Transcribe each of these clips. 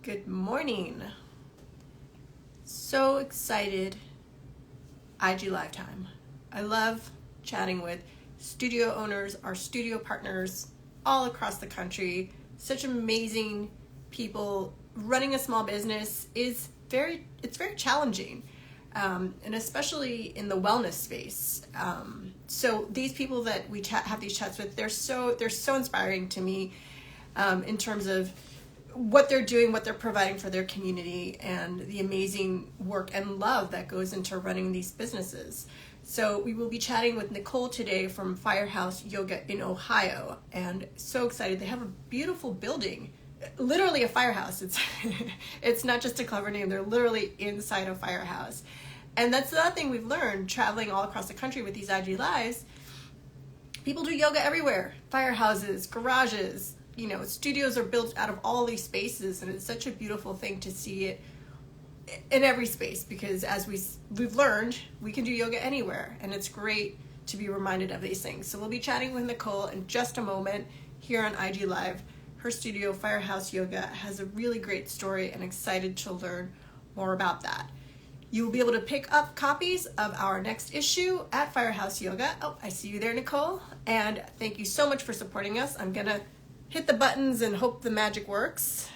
Good morning. So excited. IG Live time. I love chatting with studio owners, our studio partners all across the country. Such amazing people. Running a small business is it's very challenging. And especially in the wellness space. So these people that we have these chats with, they're so inspiring to me in terms of what they're doing, what they're providing for their community, and the amazing work and love that goes into running these businesses. So we will be chatting with Nicole today from Firehouse Yoga in Ohio, and so excited. They have a beautiful building, literally a firehouse. It's not just a clever name. They're literally inside a firehouse. And that's the other thing we've learned traveling all across the country with these IG Lives. People do yoga everywhere. Firehouses, garages, studios are built out of all these spaces, and it's such a beautiful thing to see it in every space, because as we've learned, we can do yoga anywhere, and it's great to be reminded of these things. So we'll be chatting with Nicole in just a moment here on IG Live. Her studio, Firehouse Yoga, has a really great story, and excited to learn more about that. You will be able to pick up copies of our next issue at Firehouse Yoga. Oh, I see you there, Nicole. And thank you so much for supporting us. I'm going to hit the buttons and hope the magic works.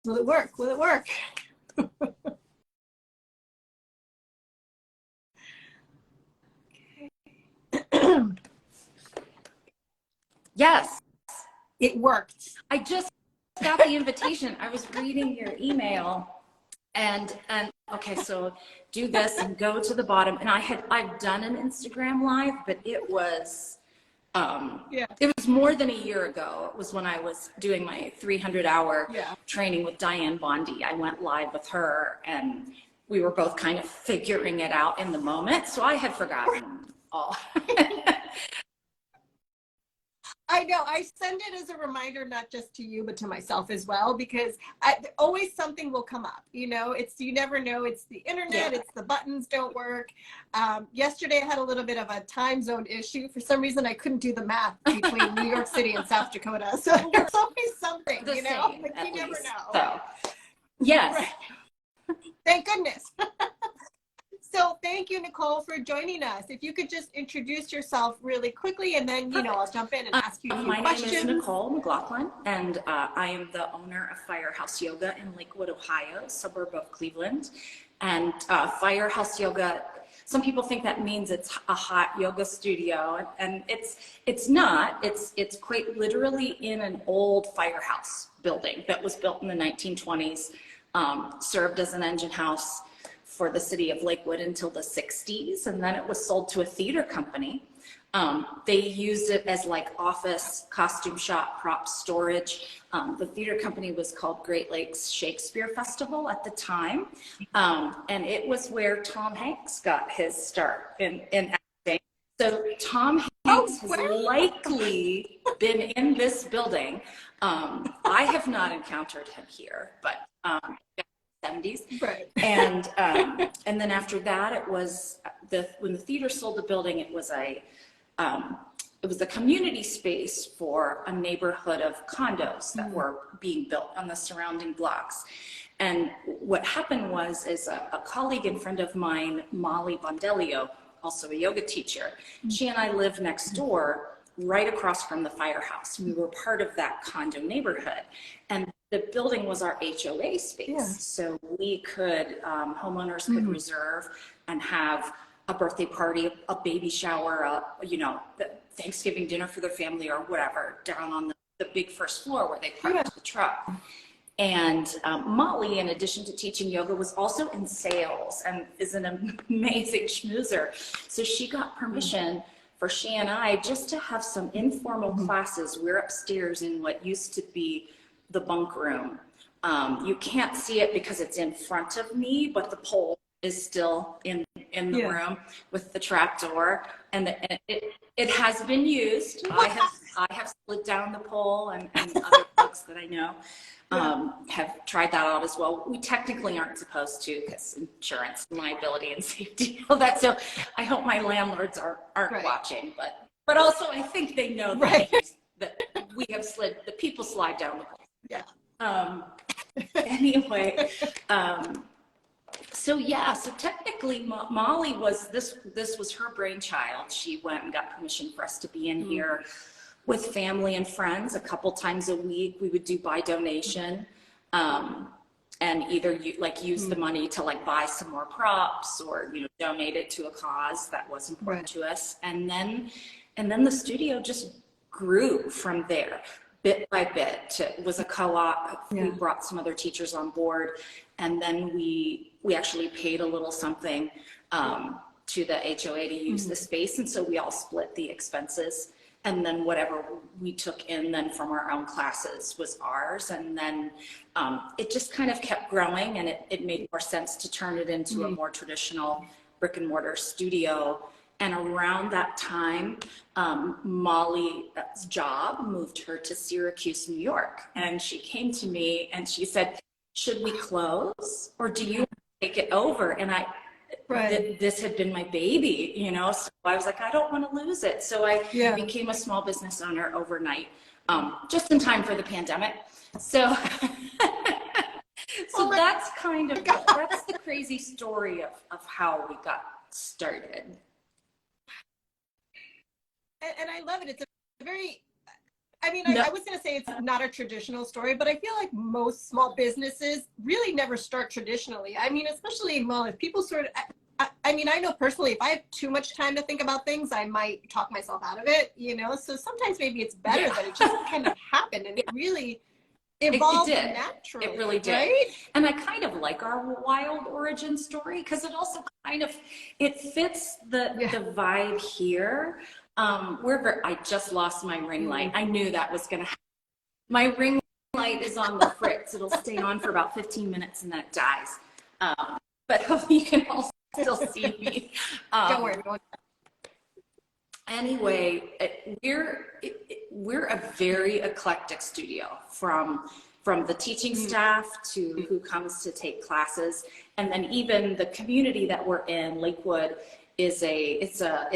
Will it work? Will it work? Yes, It worked. I just got the invitation. I was reading your email and okay, so do this and go to the bottom. And I've done an Instagram live, but it was it was more than a year ago. It was when I was doing my 300-hour training with Diane Bondi. I went live with her, and we were both kind of figuring it out in the moment. So I had forgotten all. I know. I send it as a reminder, not just to you, but to myself as well, because always something will come up. You never know. It's the internet. It's the buttons don't work. Yesterday, I had a little bit of a time zone issue. For some reason, I couldn't do the math between New York City and South Dakota. So there's always something, The you same, never know. So, yes. Right. Thank goodness. So thank you, Nicole, for joining us. If you could just introduce yourself really quickly, and then, I'll jump in and ask you a few questions. My name is Nicole McLaughlin, and I am the owner of Firehouse Yoga in Lakewood, Ohio, suburb of Cleveland. And Firehouse Yoga, some people think that means it's a hot yoga studio, and it's not. It's quite literally in an old firehouse building that was built in the 1920s, served as an engine house for the city of Lakewood until the 60s, and then it was sold to a theater company. They used it as like office, costume shop, prop storage. The theater company was called Great Lakes Shakespeare Festival at the time, and it was where Tom Hanks got his start in acting. So Tom Hanks has likely been in this building. I have not encountered him here, but 70s. Right. And then after that, it was when the theater sold the building, it was a community space for a neighborhood of condos that were being built on the surrounding blocks. And what happened was a colleague and friend of mine, Molly Bondelio, also a yoga teacher, she and I lived next door, right across from the firehouse. We were part of that condo neighborhood. And the building was our HOA space. So we could, homeowners could reserve and have a birthday party, a baby shower, the Thanksgiving dinner for their family or whatever, down on the big first floor where they parked the truck. And Molly, in addition to teaching yoga, was also in sales and is an amazing schmoozer. So she got permission for she and I just to have some informal classes. We're upstairs in what used to be the bunk room. You can't see it because it's in front of me, but the pole is still in the room with the trap door, and it has been used. I have slid down the pole, and other folks that I know have tried that out as well. We technically aren't supposed to because insurance, liability, and safety, all that. So I hope my landlords aren't watching, but But also, I think they know that, Right. that we have slid, the people slide down the pole. Yeah. Anyway, so yeah, so technically Molly was, this was her brainchild. She went and got permission for us to be in here with family and friends a couple times a week. We would do by donation, and either use the money to like buy some more props, or, you know, donate it to a cause that was important to us. And then the studio just grew from there, bit by bit. It was a co-op. We brought some other teachers on board, and then we actually paid a little something to the HOA to use the space, and so we all split the expenses. And then whatever we took in then from our own classes was ours. And then it just kind of kept growing, and it made more sense to turn it into a more traditional brick and mortar studio. And around that time, Molly's job moved her to Syracuse, New York. And she came to me and she said, should we close, or do you want to take it over? And this had been my baby, you know, so I was like, I don't want to lose it. So I became a small business owner overnight, just in time for the pandemic. So, that's kind of, that's the crazy story of how we got started. And I love it. It's a very, I mean, I was going to say it's not a traditional story, but I feel like most small businesses really never start traditionally. I mean, especially, well, if people sort of, I mean, I know personally, if I have too much time to think about things, I might talk myself out of it, you know? So sometimes maybe it's better that it just kind of happened, and it really evolved naturally. It really did. Right? And I kind of like our wild origin story, because it also kind of, it fits the vibe here. I just lost my ring light. I knew that was going to happen. My ring light is on the fritz. It'll stay on for about 15 minutes and then it dies. But hopefully you can all still see me. Don't worry. Anyway, we're a very eclectic studio, from the teaching staff to who comes to take classes, and then even the community that we're in. Lakewood is it's a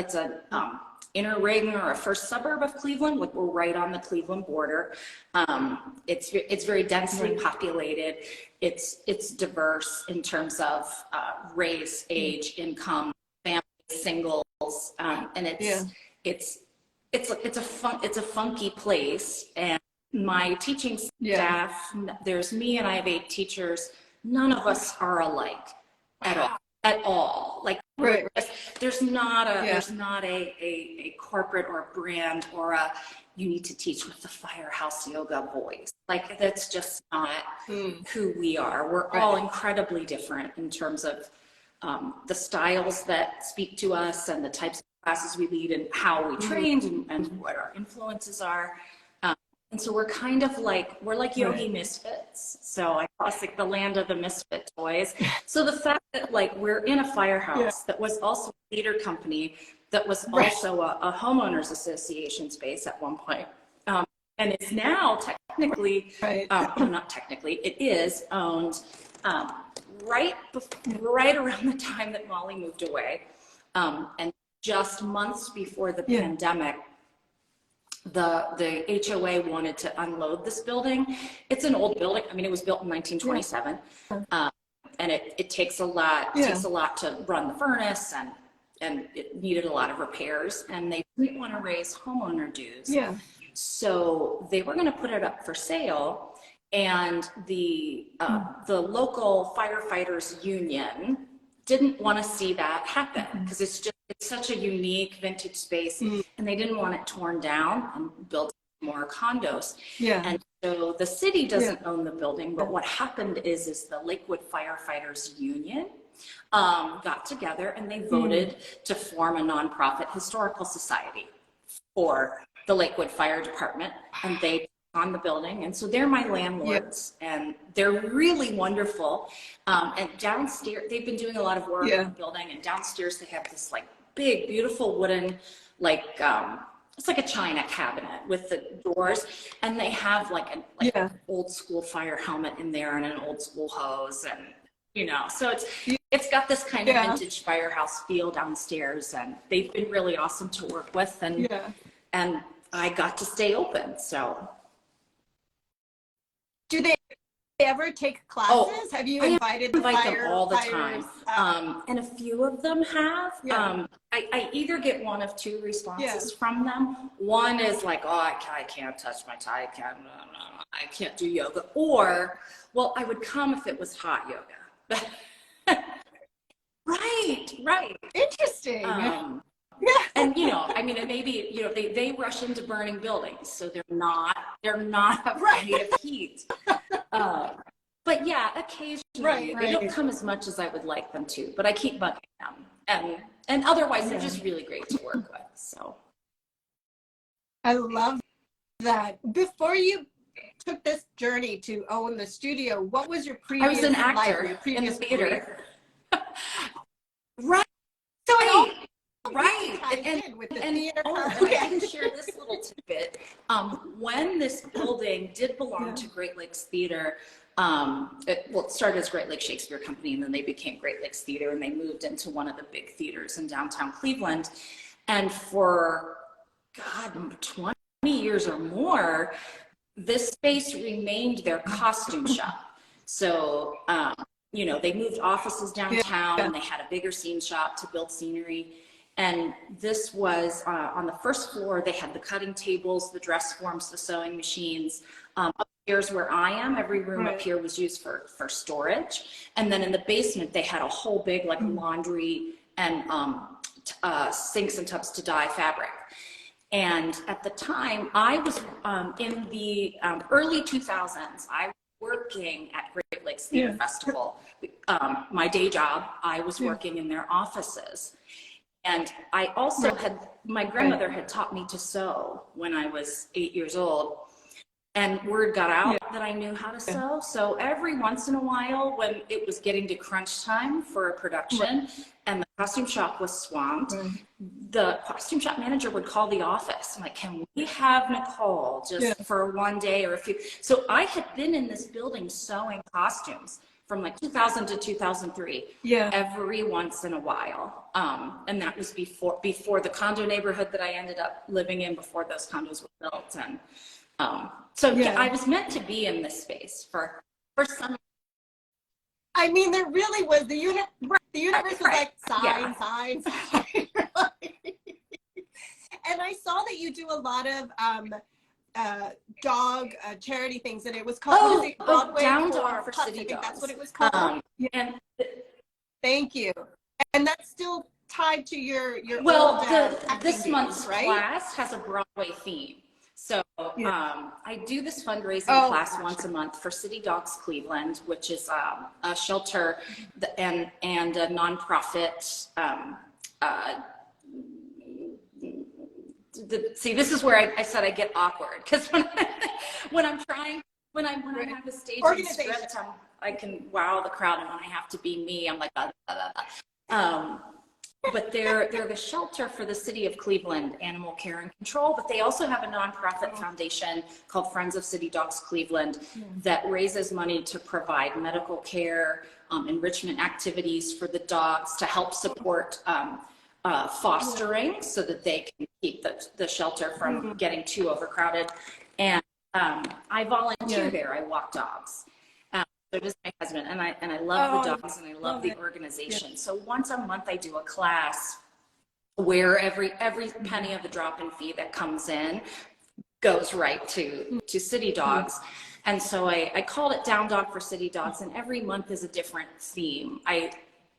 inner ring, or a first suburb of Cleveland. Like, we're right on the Cleveland border. It's very densely populated. It's diverse in terms of race, age, income, family, singles, and it's a funky place. And my teaching staff, there's me and I have 8 teachers. None of us are alike at all. Like, there's not a corporate or a brand or a, you need to teach with the Firehouse yoga boys. Like, that's just not who we are. We're all incredibly different in terms of the styles that speak to us, and the types of classes we lead, and how we trained, and what our influences are. And so we're kind of like, we're like yogi misfits. So I call us like the land of the misfit toys. So the fact that, like, we're in a Firehouse that was also a theater company, that was also a homeowners association space at one point. And it's now technically, not technically, it is owned right around the time that Molly moved away. And just months before the pandemic, the HOA wanted to unload this building. It's an old building. I mean, it was built in 1927, and it takes a lot. Takes a lot to run the furnace, and it needed a lot of repairs. And they didn't want to raise homeowner dues. So they were going to put it up for sale, and the local firefighters union didn't want to see that happen, because it's such a unique vintage space, and they didn't want it torn down and build more condos. And so the city doesn't own the building, but what happened is the Lakewood Firefighters Union got together, and they voted to form a nonprofit historical society for the Lakewood Fire Department, and they took on the building. And so they're my landlords, and they're really wonderful. And downstairs, they've been doing a lot of work in the building, and downstairs they have this like big, beautiful wooden, like, it's like a china cabinet with the doors, and they have like an old school fire helmet in there, and an old school hose, and you know, so it's got this kind of vintage Firehouse feel downstairs, and they've been really awesome to work with, and I got to stay open. So do they ever take classes? Have you invited them all the time? And a few of them have. I either get one of two responses from them. One is like, oh, I can't touch my tie, I can't do yoga. Or, well, I would come if it was hot yoga. Right. Interesting. And you know, I mean, and maybe, you know, they rush into burning buildings, so they're not afraid of heat. But yeah, occasionally they don't come as much as I would like them to, but I keep bugging them, and otherwise they're just really great to work with. So I love that. Before you took this journey to own the studio, what was your previous I was an actor in the theater. Right. So I can share this little tidbit. When this building did belong to Great Lakes Theater, it started as Great Lakes Shakespeare Company, and then they became Great Lakes Theater, and they moved into one of the big theaters in downtown Cleveland. And for, 20 years or more, this space remained their costume shop. So, you know, they moved offices downtown, and they had a bigger scene shop to build scenery. And this was on the first floor. They had the cutting tables, the dress forms, the sewing machines. Upstairs where I am, every room up here was used for storage. And then in the basement, they had a whole big like laundry and sinks and tubs to dye fabric. And at the time, I was in the early 2000s, I was working at Great Lakes Theater Festival. My day job, I was working in their offices. And I also my grandmother had taught me to sew when I was 8 years old. And word got out that I knew how to sew. So every once in a while, when it was getting to crunch time for a production and the costume shop was swamped, the costume shop manager would call the office. I'm like, can we have Nicole just for one day or a few? So I had been in this building sewing costumes from like 2000 to 2003, every once in a while. And that was before the condo neighborhood that I ended up living in, before those condos were built. And I was meant to be in this space for some. I mean, there really was the universe was like signs. And I saw that you do a lot of dog charity things, and it was called Down Dog for City Dogs. That's what it was called. And thank you. And that's still tied to your this month's class has a Broadway theme. So I do this fundraising class once a month for City Dogs Cleveland, which is a shelter and a nonprofit. See, this is where I said I get awkward, because when I have a staging script, I can wow the crowd, and when I have to be me, I'm like, but they're the shelter for the city of Cleveland Animal Care and Control, but they also have a nonprofit foundation called Friends of City Dogs Cleveland that raises money to provide medical care, enrichment activities for the dogs, to help support fostering, so that they can keep the shelter from getting too overcrowded. And I volunteer there. I walk dogs. So does my husband, and I love the dogs, and I love the organization. So once a month I do a class where every penny of the drop-in fee that comes in goes right to City Dogs. And so I called it Down Dog for City Dogs, and every month is a different theme. I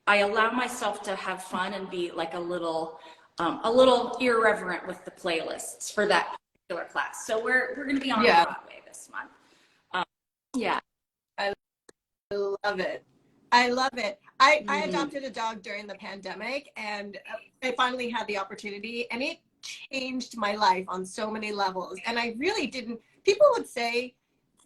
allow myself to have fun and be like a little irreverent with the playlists for that particular class. So we're going to be on Broadway this month. I love it. I adopted a dog during the pandemic, and I finally had the opportunity, and it changed my life on so many levels. And I really didn't, people would say,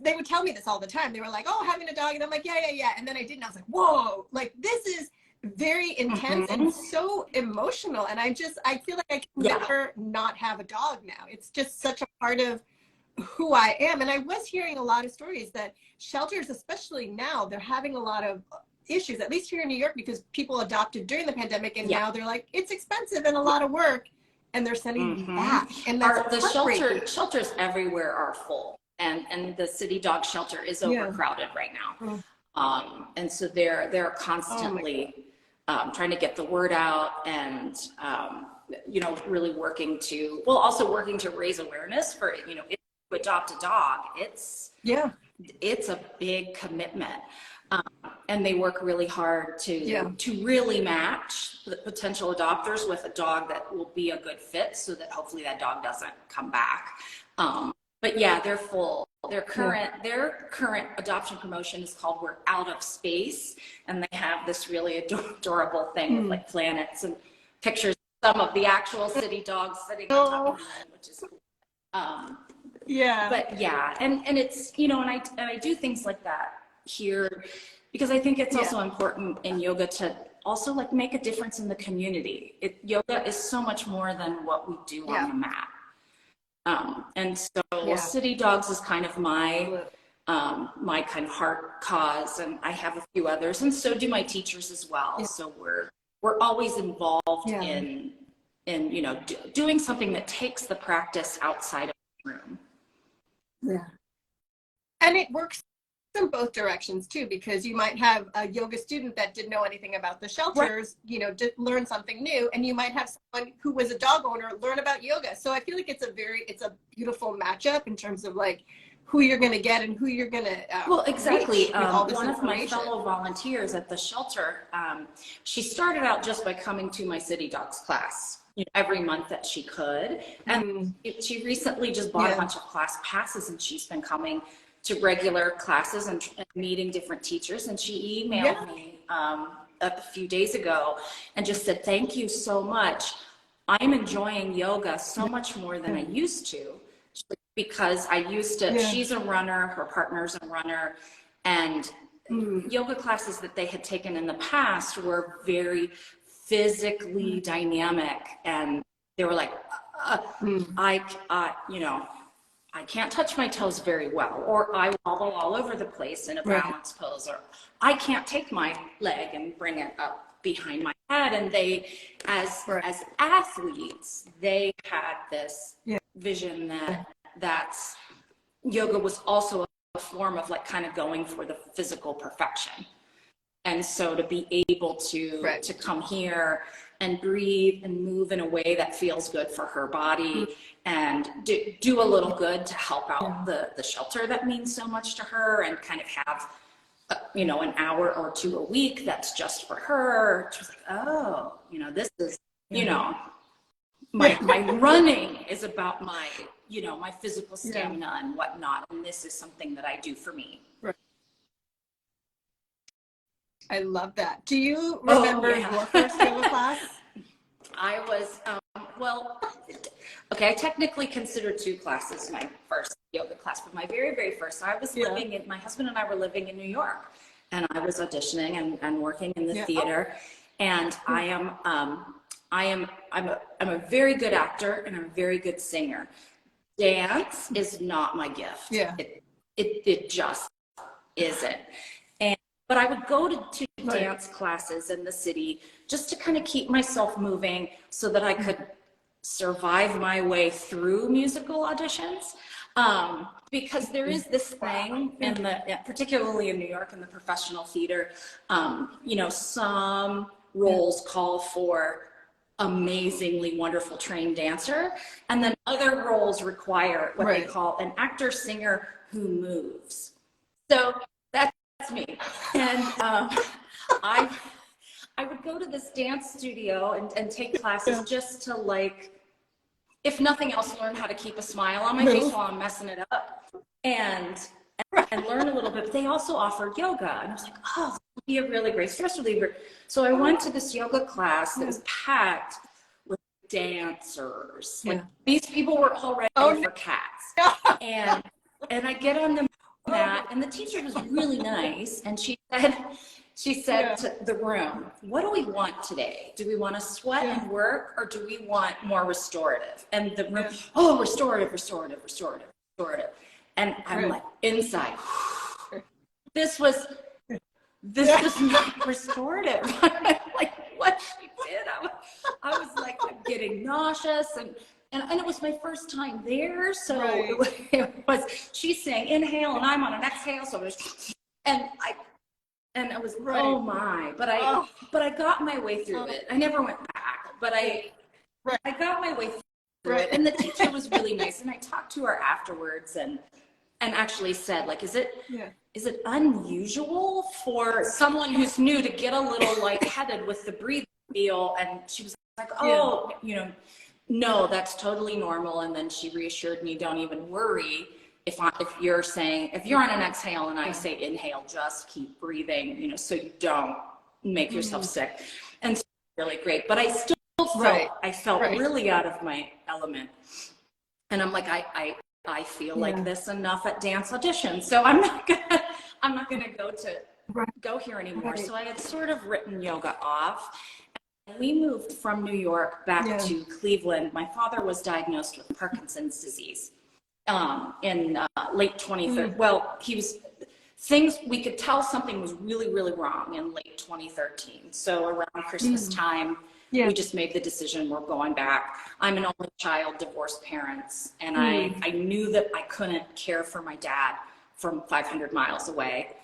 they would tell me this all the time. They were like, oh, having a dog. And I'm like, yeah. And then I didn't. I was like, whoa, like this is very intense and so emotional. And I feel like I can never not have a dog now. It's just such a part of who I am. And I was hearing a lot of stories that shelters, especially now, they're having a lot of issues, at least here in New York, because people adopted during the pandemic, and Yeah. now they're like, it's expensive and a lot of work, and they're sending them back. And that's The shelters everywhere are full, and the city dog shelter is overcrowded right now. And so they're constantly trying to get the word out, and you know, really working to, well, also working to raise awareness for, you know, if you adopt a dog, it's a big commitment. And they work really hard to really match the potential adopters with a dog that will be a good fit, so that hopefully that dog doesn't come back. But yeah, they're full. Their current adoption promotion is called "We're Out of Space," and they have this really adorable thing with like planets and pictures of some of the actual city dogs sitting on top of them, which is cool. But yeah, and it's, you know, and I do things like that here because I think it's also important in yoga to also like make a difference in the community. Yoga is so much more than what we do on the mat. And so City Dogs is kind of my kind of heart cause, and I have a few others, and so do my teachers as well. So we're always involved in you know, doing something that takes the practice outside of the room. And it works in both directions too, because you might have a yoga student that didn't know anything about the shelters, you know, learn something new, and you might have someone who was a dog owner learn about yoga. So I feel like it's a beautiful matchup in terms of like who you're going to get and who you're going to well, exactly. One of my fellow volunteers at the shelter, she started out just by coming to my City Dogs class, you know, every month that she could, and she recently just bought a bunch of class passes, and she's been coming to regular classes and meeting different teachers. And she emailed me a few days ago and just said, thank you so much. I'm enjoying yoga so much more than I used to, because I used to, she's a runner, her partner's a runner, and yoga classes that they had taken in the past were very physically dynamic, and they were like, you know, I can't touch my toes very well, or I wobble all over the place in a balance pose, or I can't take my leg and bring it up behind my head. And they, as athletes, they had this vision that's yoga was also a form of like kind of going for the physical perfection. And so to be able to come here and breathe and move in a way that feels good for her body, and do a little good to help out the shelter that means so much to her, and kind of have, you know, an hour or two a week that's just for her. She was like, oh, you know, this is, you know, my running is about my, you know, my physical stamina and whatnot, and this is something that I do for me. I love that. Do you remember your first yoga class? I was, well, okay, I technically consider two classes my first yoga class, but my very, very first, I was living in, my husband and I were living in New York, and I was auditioning and working in the theater, and I'm a very good actor, and I'm a very good singer. Dance is not my gift. It just isn't. But I would go to dance classes in the city just to kind of keep myself moving so that I could survive my way through musical auditions. Because there is this thing, particularly in New York in the professional theater, you know, some roles call for amazingly wonderful trained dancer, and then other roles require what they call an actor singer who moves. So that's me. And I would go to this dance studio and take classes just to, like, if nothing else, learn how to keep a smile on my face while I'm messing it up, and learn a little bit. But they also offered yoga, and I was like, oh, this would be a really great stress reliever. So I went to this yoga class that was packed with dancers. Like, these people were all ready for cats. And I get on the mat, and the teacher was really nice, and she said to the room, what do we want today? Do we want to sweat and work, or do we want more restorative? And the room, oh, restorative. And I'm like, inside. This was this is not restorative. Like what she did, I was like, I'm getting nauseous, and it was my first time there, so it was she's saying inhale and I'm on an exhale, so it was, and I was oh my, but I got my way through it. I never went back, but I got my way through it, and the teacher was really nice, and I talked to her afterwards and actually said, like, is it unusual for someone who's new to get a little lightheaded with the breathing feel? And she was like, oh, you know, no, that's totally normal. And then she reassured me, don't even worry. If you're on an exhale and I say inhale, just keep breathing, you know, so you don't make yourself sick. And so really great. But I still felt really out of my element. And I'm like, I feel like this enough at dance auditions, so I'm not gonna go here anymore. So I had sort of written yoga off. And we moved from New York back to Cleveland. My father was diagnosed with Parkinson's disease in late 2013. Well, we could tell something was really, really wrong in late 2013. So around Christmas time, we just made the decision, we're going back. I'm an only child, divorced parents, and I knew that I couldn't care for my dad from 500 miles away.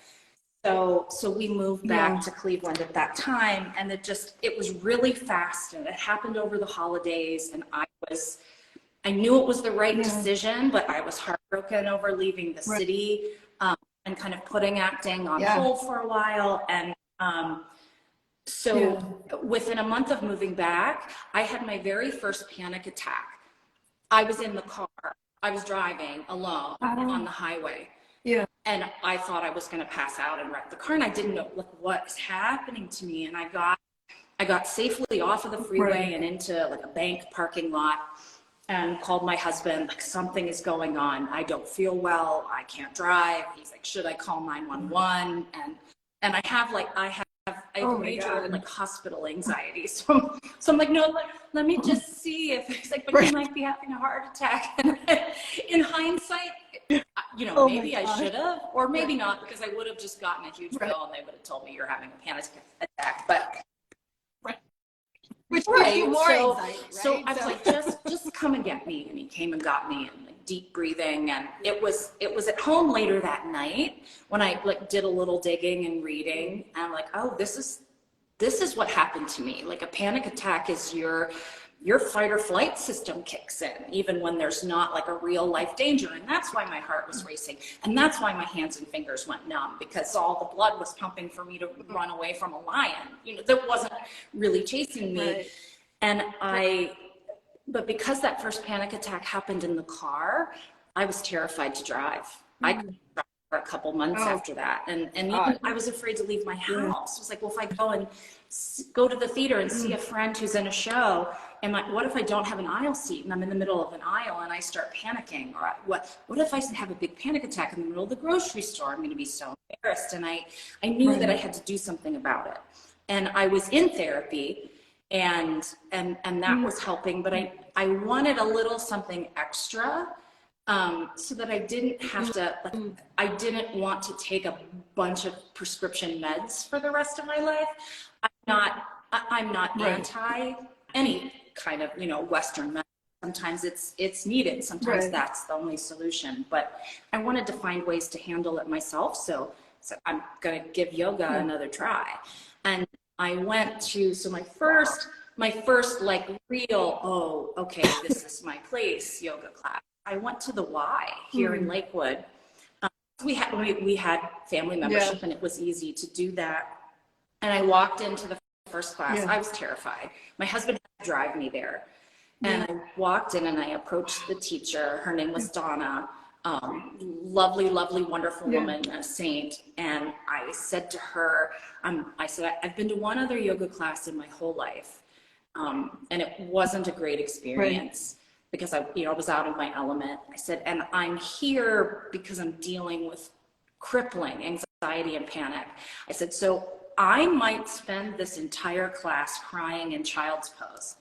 So we moved back to Cleveland at that time, and it was really fast, and it happened over the holidays, and I knew it was the right decision, but I was heartbroken over leaving the city and kind of putting acting on hold for a while. And so within a month of moving back, I had my very first panic attack. I was in the car. I was driving alone on the highway. Yeah. And I thought I was going to pass out and wreck the car. And I didn't know like what was happening to me. And I got safely off of the freeway and into like a bank parking lot and called my husband, like, something is going on. I don't feel well. I can't drive. He's like, should I call 911? And I have major like hospital anxiety. So I'm like, no, let me just see if he's like, but you might be having a heart attack. And in hindsight, you know, maybe I should have, or maybe not, because I would have just gotten a huge bill and they would have told me you're having a panic attack. But which gives you more anxiety, right? So I was like, just come and get me. And he came and got me, and like deep breathing. And it was at home later that night when I like did a little digging and reading. And I'm like, oh, this is what happened to me. Like a panic attack is your fight or flight system kicks in, even when there's not like a real life danger. And that's why my heart was racing. And that's why my hands and fingers went numb, because all the blood was pumping for me to run away from a lion, you know, that wasn't really chasing me. And but because that first panic attack happened in the car, I was terrified to drive. I couldn't drive for a couple months after that. And even I was afraid to leave my house. I was like, well, if I go to the theater and see a friend who's in a show, what if I don't have an aisle seat and I'm in the middle of an aisle and I start panicking? Or what if I have a big panic attack in the middle of the grocery store? I'm going to be so embarrassed. And I knew that I had to do something about it. And I was in therapy, and that was helping, but I wanted a little something extra, so that I didn't have to, I didn't want to take a bunch of prescription meds for the rest of my life. I'm not anti any kind of, you know, Western medicine. Sometimes it's needed. Sometimes that's the only solution. But I wanted to find ways to handle it myself. So I'm going to give yoga another try. And I went to, my first like real, this is my place yoga class. I went to the Y here in Lakewood. We had family membership, and it was easy to do that. And I walked into the first class. I was terrified. My husband had to drive me there. And I walked in and I approached the teacher. Her name was Donna. Lovely, lovely, wonderful woman, a saint. And I said to her, I've been to one other yoga class in my whole life. And it wasn't a great experience because I was out of my element. I said, and I'm here because I'm dealing with crippling anxiety and panic. I said, so I might spend this entire class crying in child's pose.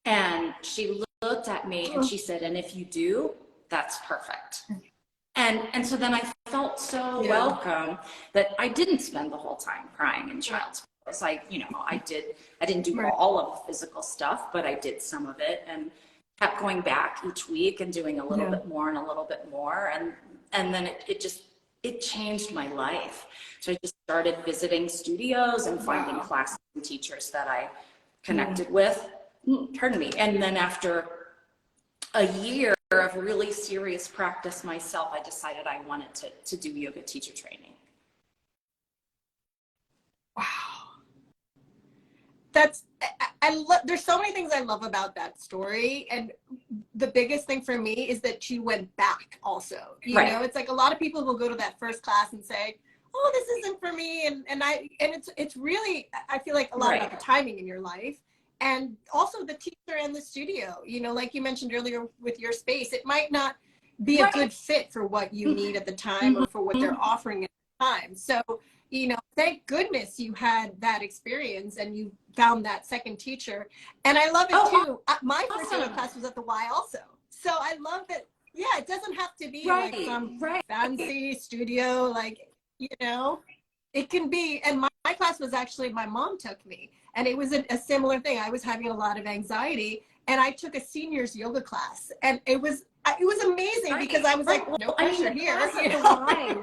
And she looked at me and she said, and if you do, that's perfect. And so then I felt so welcome that I didn't spend the whole time crying in child's pose. I didn't do all of the physical stuff, but I did some of it, and kept going back each week and doing a little bit more and a little bit more. And then it changed my life. So I just started visiting studios and finding classes and teachers that I connected with. Pardon me. And then after a year of really serious practice myself, I decided I wanted to do yoga teacher training. Wow. There's so many things I love about that story. And the biggest thing for me is that you went back also. You know, it's like a lot of people will go to that first class and say, oh, this isn't for me. And it's really, I feel like a lot about the timing in your life. And also the teacher and the studio, you know, like you mentioned earlier with your space, it might not be a good fit for what you need at the time or for what they're offering at the time. So, you know, thank goodness you had that experience and you found that second teacher. And I love it too. My first yoga class was at the Y also. So I love that. Yeah, it doesn't have to be like some fancy studio, like, you know, it can be. And my class was actually, my mom took me, and it was a similar thing. I was having a lot of anxiety, and I took a seniors yoga class, and it was amazing because I was like, well, no pressure here. The Y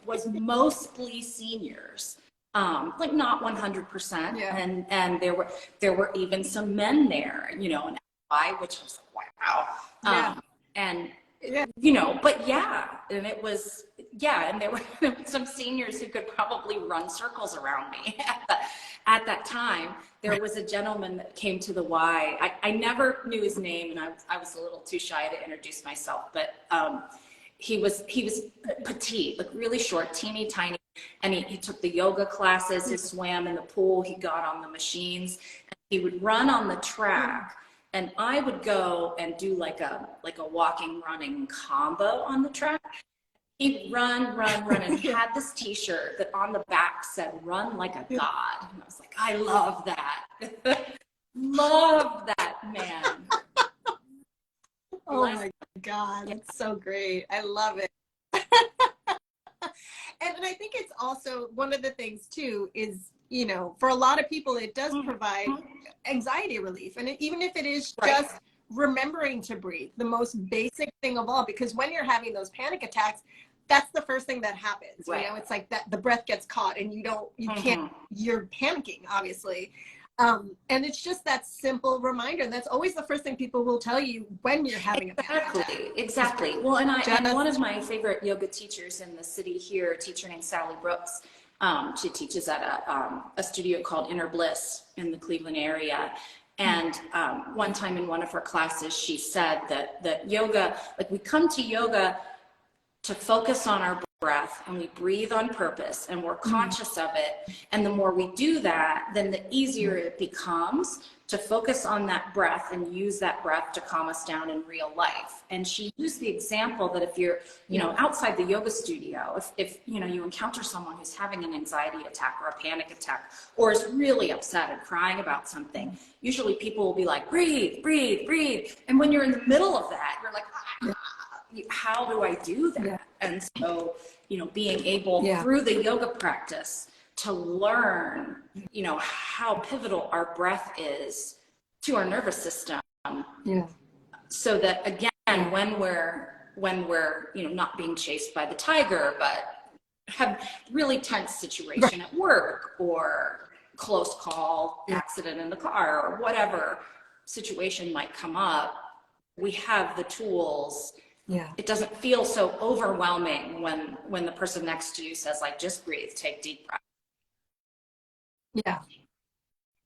was mostly seniors, like not 100%, and there were even some men there, you know, and Y, which was wow, and you know, but and it was and there were some seniors who could probably run circles around me at that time. There was a gentleman that came to the Y. I never knew his name, and I was a little too shy to introduce myself, but he was petite, like really short, teeny tiny, and he took the yoga classes, he swam in the pool, he got on the machines, and he would run on the track. And I would go and do like a walking, running combo on the track. He'd run, and he had this t-shirt that on the back said, "Run like a god." And I was like, I love that. Love that man. Oh my God, it's so great. I love it. And I think it's also one of the things too is, you know, for a lot of people, it does provide anxiety relief. And even if it is just remembering to breathe, the most basic thing of all, because when you're having those panic attacks, that's the first thing that happens. You know, it's like that the breath gets caught and you're panicking, obviously. And it's just that simple reminder. And that's always the first thing people will tell you when you're having a panic attack. Exactly. Well, and one of my favorite yoga teachers in the city here, a teacher named Sally Brooks, she teaches at a studio called Inner Bliss in the Cleveland area. And one time in one of her classes, she said that yoga, like we come to yoga to focus on our breath, and we breathe on purpose, and we're conscious of it. And the more we do that, then the easier it becomes to focus on that breath and use that breath to calm us down in real life. And she used the example that if you're, you know, outside the yoga studio, if you know, you encounter someone who's having an anxiety attack or a panic attack, or is really upset and crying about something, usually people will be like, breathe, breathe, breathe. And when you're in the middle of that, you're like, how do I do that? And so, you know, being able through the yoga practice to learn, you know, how pivotal our breath is to our nervous system. So that again, when we're, you know, not being chased by the tiger, but have really tense situation at work or close call, accident in the car, or whatever situation might come up, we have the tools. It doesn't feel so overwhelming when the person next to you says, like, just breathe, take deep breath.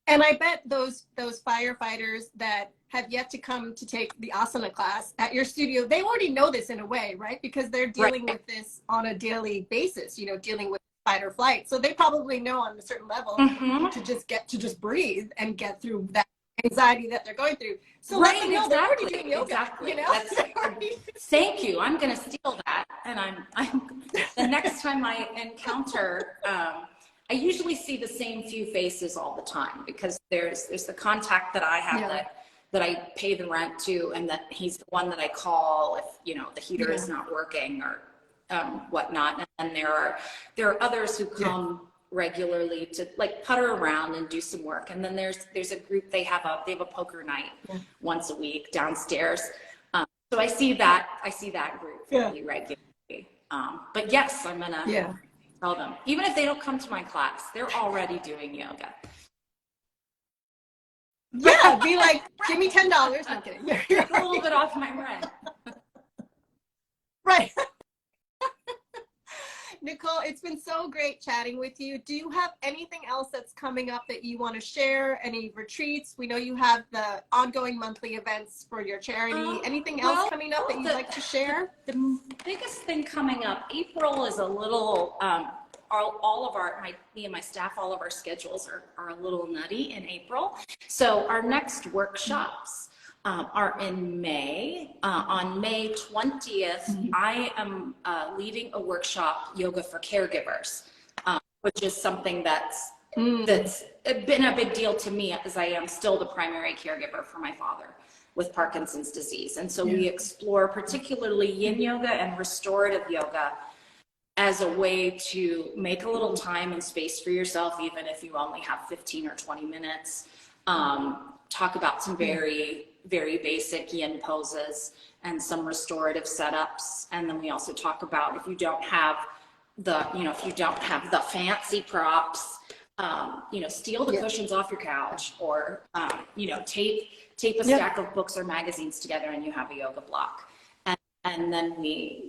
And I bet those firefighters that have yet to come to take the asana class at your studio, they already know this in a way, right? Because they're dealing with this on a daily basis, you know, dealing with fight or flight. So they probably know on a certain level to just breathe and get through that anxiety that they're going through. So let them know they're already doing yoga. You know? Thank you. I'm going to steal that. And I'm the next time I encounter, I usually see the same few faces all the time, because there's the contact that I have that I pay the rent to, and that he's the one that I call if, you know, the heater is not working, whatnot. And there are others who come regularly to like putter around and do some work. And then there's a group, they have a poker night once a week downstairs. So I see that group really regularly. But yes, I'm gonna tell them, even if they don't come to my class, they're already doing yoga. Yeah, be like, give me $10. No kidding. Take a little bit off my rent. Right. Nicole, it's been so great chatting with you. Do you have anything else that's coming up that you want to share? Any retreats? We know you have the ongoing monthly events for your charity. Anything else coming up that you'd like to share? The biggest thing coming up, April is a little, all of me and my staff, all of our schedules are a little nutty in April. So our next workshops are in May. On May 20th, I am leading a workshop, Yoga for Caregivers, which is something that's been a big deal to me, as I am still the primary caregiver for my father with Parkinson's disease. And so we explore particularly yin yoga and restorative yoga as a way to make a little time and space for yourself, even if you only have 15 or 20 minutes. Talk about some very basic yin poses and some restorative setups. And then we also talk about if you don't have the fancy props, steal the cushions off your couch, or, tape a stack of books or magazines together and you have a yoga block. And then we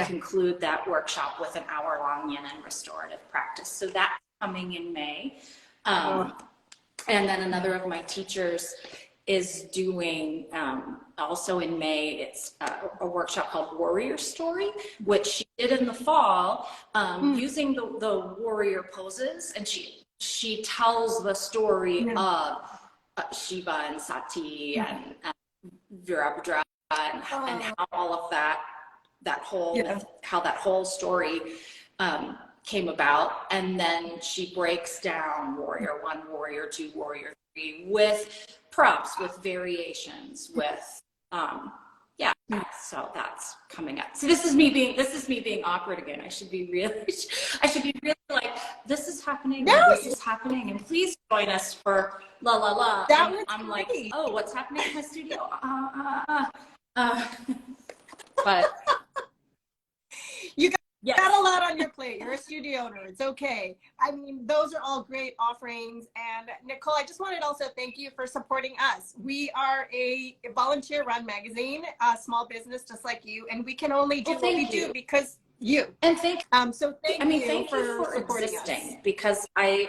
conclude that workshop with an hour-long yin and restorative practice. So that's coming in May. And then another of my teachers is doing, also in May, it's a workshop called Warrior Story, which she did in the fall, using the warrior poses. And she tells the story of Shiva and Sati and Virabhadra and how all of that whole story came about. And then she breaks down Warrior 1, Warrior 2, Warrior 3 with props, with variations, with so that's coming up. So this is me being awkward again. I should be really like, this is happening, this is happening, and please join us for la la la. I'm like, oh, what's happening in my studio? But you got a lot on your plate. You're a studio owner. It's okay. I mean, those are all great offerings. And Nicole, I just wanted to also thank you for supporting us. We are a volunteer-run magazine, a small business just like you, and we can only do what we do because you. And thank you for existing, because I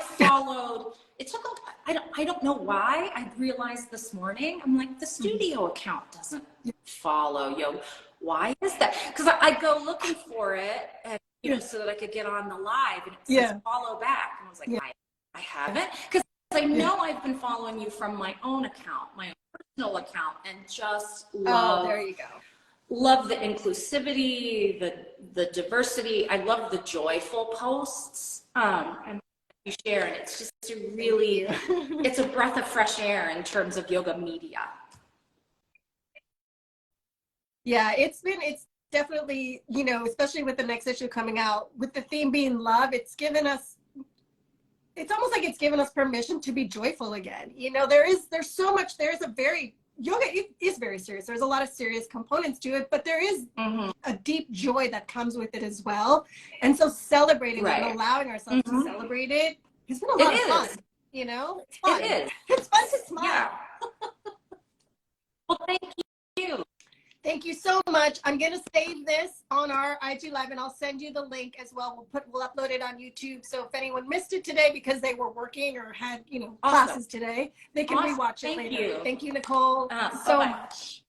followed. It took I don't know why. I realized this morning, I'm like, the studio account doesn't follow yoga. Why is that? Because I go looking for it, and so that I could get on the live, and it says follow back, and I was like, I haven't, because I know I've been following you from my own account, my own personal account, and just love. There you go. Love the inclusivity, the diversity. I love the joyful posts. And you share, and it's just it's a breath of fresh air in terms of yoga media. Yeah, it's definitely, especially with the next issue coming out, with the theme being love, it's almost like it's given us permission to be joyful again. There's so much, yoga is very serious. There's a lot of serious components to it, but there is a deep joy that comes with it as well. And so celebrating it and allowing ourselves to celebrate it has been a lot of fun. It's fun. It is. It's fun to smile. Yeah. Well, thank you. Thank you so much. I'm going to save this on our IG Live, and I'll send you the link as well. We'll upload it on YouTube. So if anyone missed it today because they were working or had, classes today, they can rewatch it later. Thank you, Nicole, so much.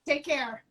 Take care.